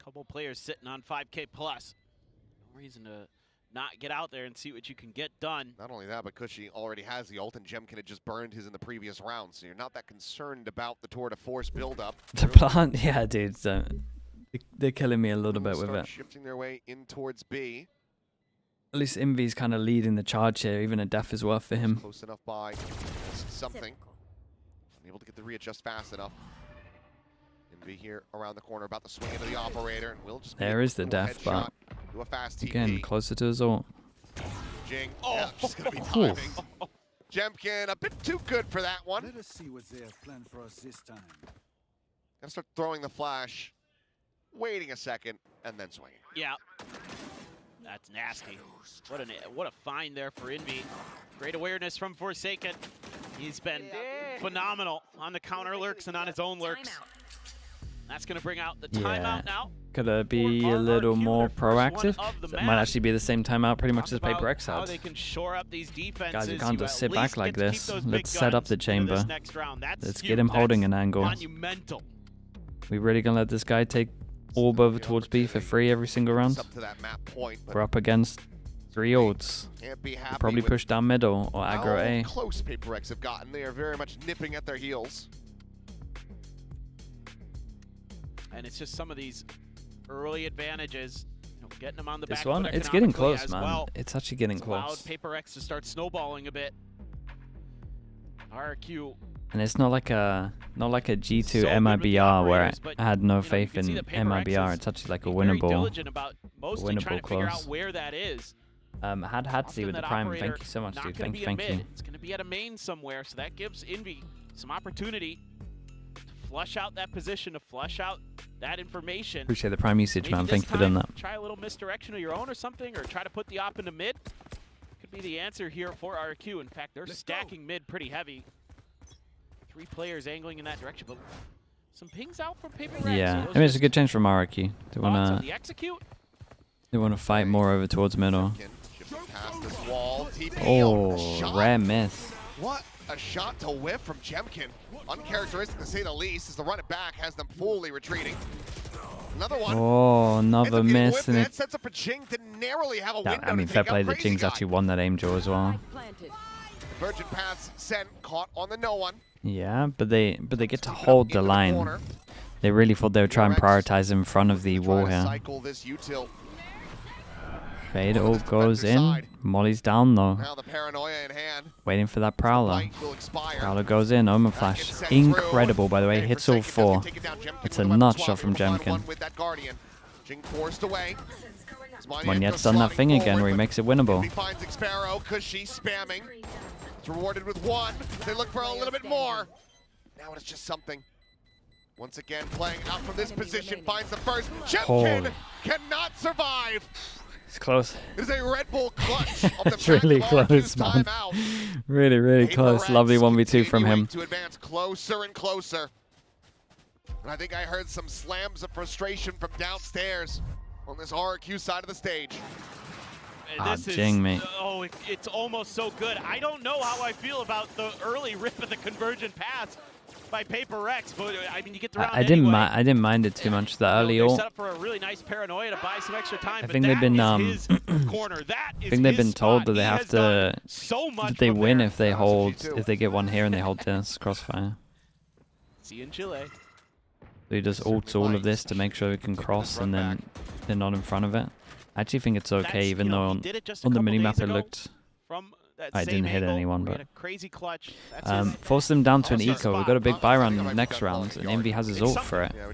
Couple players sitting on 5K plus. No reason to not get out there and see what you can get done. Not only that, but Cushy already has the ult, and Jemkin had just burned his in the previous round, so you're not that concerned about the tour de force buildup. The plant, yeah, dude. So they're killing me a little bit with Start it. shifting their way in towards B. At least Envy's kind of leading the charge here. Even a death is worth for him. Close enough by something. Unable to get the readjust fast enough. Envy here around the corner, about to swing into the operator, and will just There is the death, but do a fast TP. again, closer to his ult. Jing, yeah, just gonna be timing. Jemkin, a bit too good for that one. Let us see what they have planned for us this time. Gonna start throwing the flash, waiting a second, and then swinging. Yeah. That's nasty. What a find there for Envy. Great awareness from Forsaken. He's been phenomenal on the counter lurks and on his own lurks. That's going to bring out the timeout now. Could be a little more proactive. So it might actually be the same timeout pretty much as PRX How had. they can shore up these defenses. Guys, we can't just sit back like this. Let's Let's set up the chamber. Let's get him holding an angle. Monumental. We really gonna let this guy take orb over towards B for free every single round? Up to that map point, but We're up against 3 ults. can't be happy Probably with push down middle or aggro how A. close PRX have gotten. They are very much nipping at their heels. And it's just some of these early advantages, getting them on the back This foot one, it's getting economically close, as man. well. It's actually getting It's allowed close. PRX to start snowballing a bit. RRQ. And it's not like a G2 So good with the MIBR where operators, but, I had no you faith can see in that PRX MIBR. is It's actually like a being very winnable. diligent about mostly trying winnable to figure close. out where that is. Had to see Often with the that prime. operator Thank you so much, not dude. gonna be a Thank mid. you. It's going to be at a main somewhere, so that gives Envy some opportunity to flush out that position, to flush out that information. Appreciate the prime usage, Maybe man. this Thank you for doing time, that. Try a little misdirection of your own or something, or try to put the op into mid. Could be the answer here for RRQ. In fact, they're stacking mid pretty heavy. 3 players angling in that direction, but some pings out from PRX. Yeah, I mean it's a good change from RRQ. They wanna the execute. fight more over towards middle. Shifting past this wall. TP on the Oh, shot. rare miss. What a shot to whiff from Jemkin. Uncharacteristic to say the least, as the run it back has them fully retreating. Another one. Oh, Ends another up getting miss, whipped, and that it. sets up for Jing to narrowly have a window I mean, to fair take play out that Crazy Jing's Guy. actually won that aim draw as well. Divergent paths sent, caught on the no one. Yeah, but they get to Keep it up hold the into line. corner. They really thought they would try and PRX prioritize in front of the Try wall to here. cycle this util. Fade Over all the goes defender's in. side. Molly's down though. Now the paranoia in hand. Waiting for that Prowler. Light will expire. Prowler goes in. Omen That Flash. gets sent Incredible, through. by the way. Ready Hits for all Sliggy, 4. doesn't take it down. Jemkin It's with a weapon nut swap. shot from Able to find Jemkin. one with that Guardian. Jing forced away. Monyet's done that thing again where he makes it He winnable. finds Xpero, Cushy spamming. It's rewarded with 1. They look for a little bit more. Now it's just something. Once again, playing out from this position, finds the first. Jemkin Holy. cannot survive. It's close. It is a Red Bull clutch of the It's really back of close, RRQ's man. timeout. Really, really close. PRX Lovely 1v2 from continuing him. to advance closer and closer. And I think I heard some slams of frustration from downstairs on this RRQ side of the stage. Ah, This is, Jing, mate. oh, it's almost so good. I don't know how I feel about the early rip of the convergent pass by PRX, but I mean, you get the round I didn't anyway. I didn't mind it too much. The early They're ult. set up for a really nice paranoia to buy some extra time. I but think they've that been, is his corner. That is I think they've his been told spot. that they He have has done to. so much That they from win there. if they That's what hold. you do. If they get one here and they hold this crossfire. See you in Chile. So he just ults all of this to make sure he can cross, and then they're not in front of it. I actually think it's okay, That's, even you know, though he did it just a on the couple minimap days it ago looked. from that I same didn't hit angle. anyone, We had but a crazy clutch. That's his force them down to an Also eco. We've got a big spot. buy I think I might run be next done round, following and Envy has his ult for it. Yeah,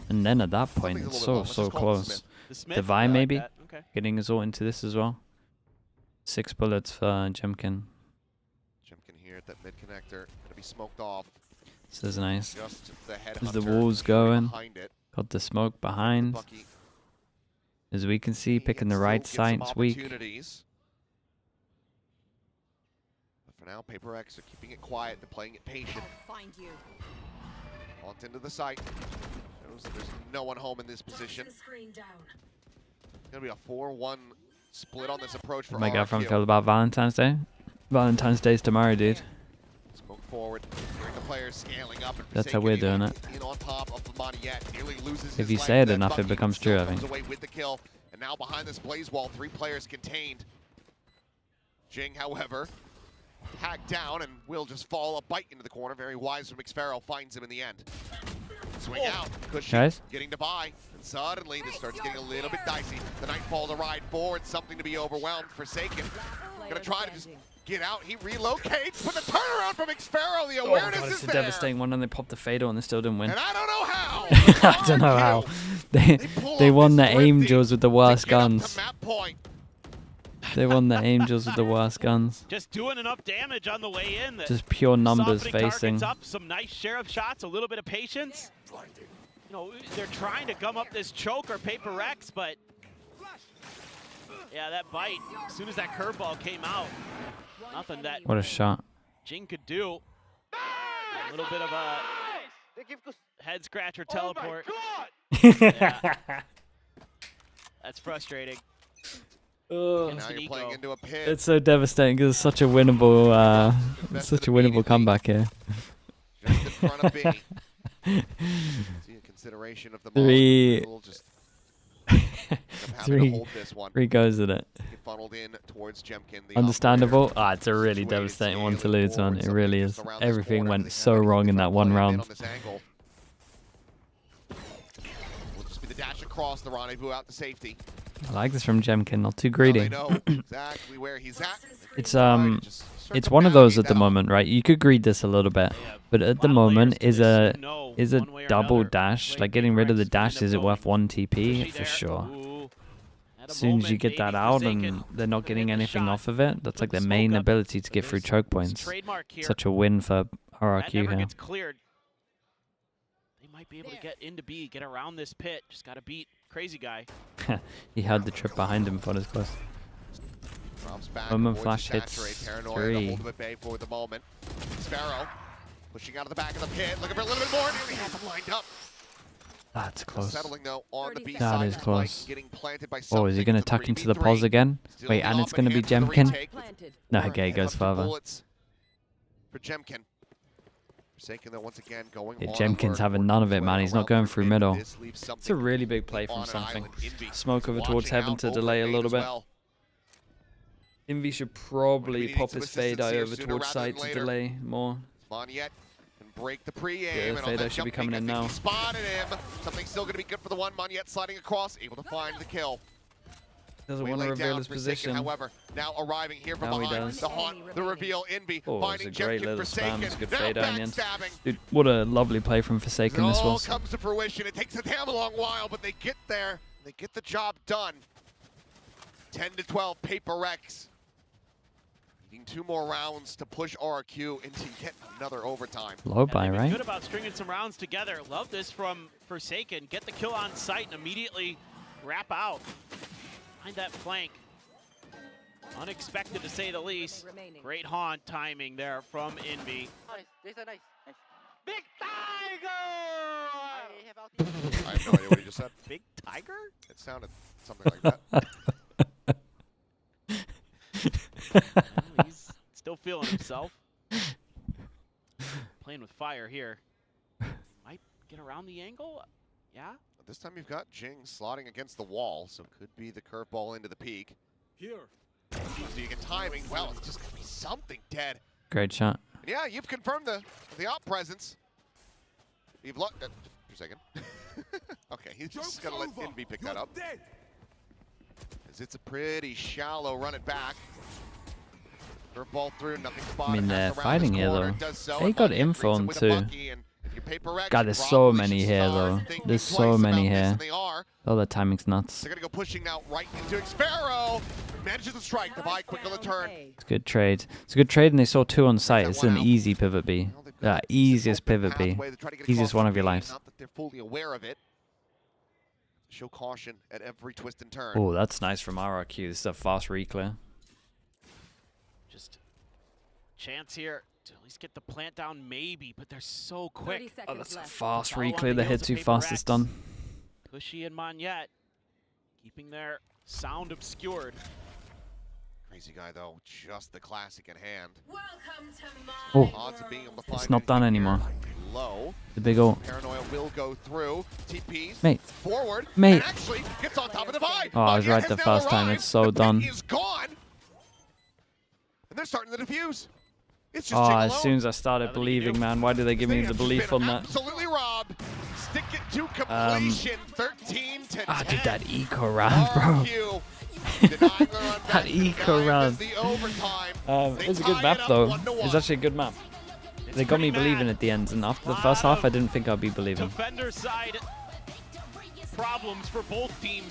And then at that point, Something's it's a little so bit low. Let's close. just call The Smith, Divine I like maybe? that. Okay. Getting his ult into this as well. 6 bullets for Jemkin. Jemkin here at that mid connector. Gonna be smoked off. This is nice. Just the head As the walls going. behind it. Got the smoke behind. Bucky, As we can see, he picking can the right still get some side. It's weak. opportunities. But for now, PRX are keeping it quiet. They're playing it patient. Find you. Launched into the site. Knows that there's no one home in this position. Screen down. Gonna be a 4-1 split on this approach for My girlfriend RRQ. feel about Valentine's Day. Valentine's Day's tomorrow, dude. Smoke forward. Hearing the players scaling up. And That's how we're doing it. In on top of Maniette. Nearly loses If his you life. say it Then enough, it Bucky becomes still true, I comes think. away with the kill. And now behind this blaze wall, 3 players contained. Jing, however, hacked down and will just fall a bite into the corner. Very wise from Xfero, finds him in the end. Swing out, Cushy Guys? getting to buy. And suddenly this starts getting a little bit dicey. The Nightfall to ride forward, something to be overwhelmed. Forsaken, gonna try to just get out. He relocates, but the turnaround from Xfero, the Oh awareness god, is it's a there. devastating one, and they popped the fader and they still didn't win. And I don't know how. I don't know how. pull They off won the this thrifty Angels with the to worst get up to guns. map point. They won the Angels with the worst guns. Just doing enough damage on the way in. Just pure numbers Softening facing. targets up, some nice sheriff shots, a little bit of patience. You know, they're trying to gum up this choke or PRX, but yeah, that bite, as soon as that curveball came out, nothing that What a shot. Jing could do. A little bit of a head scratcher teleport. Yeah. That's frustrating. Now Instant you're eco. playing into a pit. It's so devastating because it's such a winnable, comeback here. Just in front of B. See a consideration of the Three- We'll just end up having to hold this one. 3 goes at it. Get funneled in towards Jemkin. The Understandable. operator. Ah, it's a really Situated, devastating one to scaling lose, man. forward, It really something is. just around this Everything corner. went They so have a wrong in that different one plan round. on this angle. Will just be the dash across the rendezvous out to safety. I like this from Jemkin, not too Now greedy. they know exactly where he's at. It's Try to just start it's to one of those navigate at the that moment, right? You could greed this a little bit, Yeah, but at the lot of moment players is a just know is a one way or double another. dash. Play Like getting rid of the PRX, dash, end is up it worth going. 1 TP? Pushy For there. sure. Ooh. At a As soon as you moment, get that maybe out Forsaken and they're not could've getting hit the anything shot. off of it, that's Put like the their smoke main up. ability to get There's through choke his points. trademark here. Such a win for That RRQ never here. gets cleared. They might be able to get into B, get around this pit. Just got to beat Crazy Guy. He had the trip behind him for this close. Drops back, Moment avoids flash the hits saturate, paranoia, 3. the hold of it bay for the moment. Sparrow pushing out of the back of the pit, looking for a little bit more. Nearly has him lined up. That's close. Settling though on the B That side. is Spike close. Getting planted by Oh, is he going to something. tuck into the 3v3. pause again? Still Wait, the and it's off going to be hand for the Jemkin? retake. Planted. No, Or okay, it goes headhunter further. bullets For Jemkin. Forsaken though once again going Yeah, on Jemkin's alert, having working none of his it, way man. He's not around going through through mid. middle. This leaves It's a something really big play on from an something. island. Envy Smoke over watching towards heaven out to over delay a main little as bit. well. Envy should Maybe probably needing pop some his fade assistance eye here over sooner towards rather side than to later. delay more. Maniette can break the pre-aim. Yeah, and on Fado that should be jump coming peek, in I think now. he spotted him. Something still going to be good for the one. Maniette sliding across, able to find the kill. Doesn't We want to lay reveal down his Forsaken, position. However, now arriving here from Now he behind. does. The haunt, the reveal, Envy, Oh, it's finding a great Jemkin little Forsaken. spam. It's a good Now fade eye in the end. backstabbing. Dude, what a lovely play from It Forsaken this all was. comes to fruition. It takes a damn long while, but they get there. They get the job done. 10 to 12, PRX. Needing 2 more rounds to push RRQ into yet another overtime. Low Yeah, buy, they've been right? good about stringing some rounds together. Love this from Forsaken. Get the kill on sight and immediately wrap out. Find that flank. Unexpected to say the least. Remaining. Great haunt timing there from Envy. Nice, Jason, nice. Nice. Big Tiger! I have out I have no idea what he just said. Big Tiger? It sounded something like that. Well, he's still feeling himself. Playing with fire here. Might get around the angle. Yeah? But this time you've got Jing slotting against the wall, so could be the curveball into the peak. Here. So you get timing. Well, it's just going to be something dead. Great shot. And yeah, you've confirmed the op presence. You've looked at for a second. Okay, he's just going to let Envy pick that up. Dead. As it's a pretty shallow run it back. Curveball through, nothing I spotted. mean, they're Pass around fighting this here, corner, though. does so, They and got Maniette info greets him on with a two. Bucky, and if you PRX God, there's so probably many should here, start though. thinking There's twice so about many this, here. and they are. Oh, the timing's nuts. They're gonna go pushing now right into Sparrow. Manages to strike. The buy quick on the turn. It's a good trade. It's a good trade, and they saw 2 on site. It's an easy pivot B. Easiest pivot B. Easiest one of your lives. Not that they're fully aware of it. Show caution at every twist and turn. Oh, that's nice from RRQ. This is a fast reclear. Just chance here to at least get the plant down, maybe, but they're so quick. Oh, that's a fast reclear. The hit too fast. It's done. Pushy and Monette keeping their sound obscured. Crazy guy though, just the classic at hand. Welcome to my Oh, Odds of being able to find it's not done anything anymore. here, low. The big ult. Paranoia will go through. TPs Mate. forward. Mate. And actually gets on top of the Divide. Oh, I was Monette right has the now first time. arrived. It's so the done. plate is gone. And they're starting to defuse. It's just Oh, Jing as alone. soon as I started believing, man, why do they give me the belief on that? Absolutely robbed. Stick it to completion. 13 to 10. Ah, dude, that eco round, bro. RRQ denying their run That back, eco denying round. the overtime. They It's a good tie map, it up though. 1-1. It's actually a good map. They got me believing at the end, and after the first half, I didn't think I'd be believing. Defender side problems for both teams.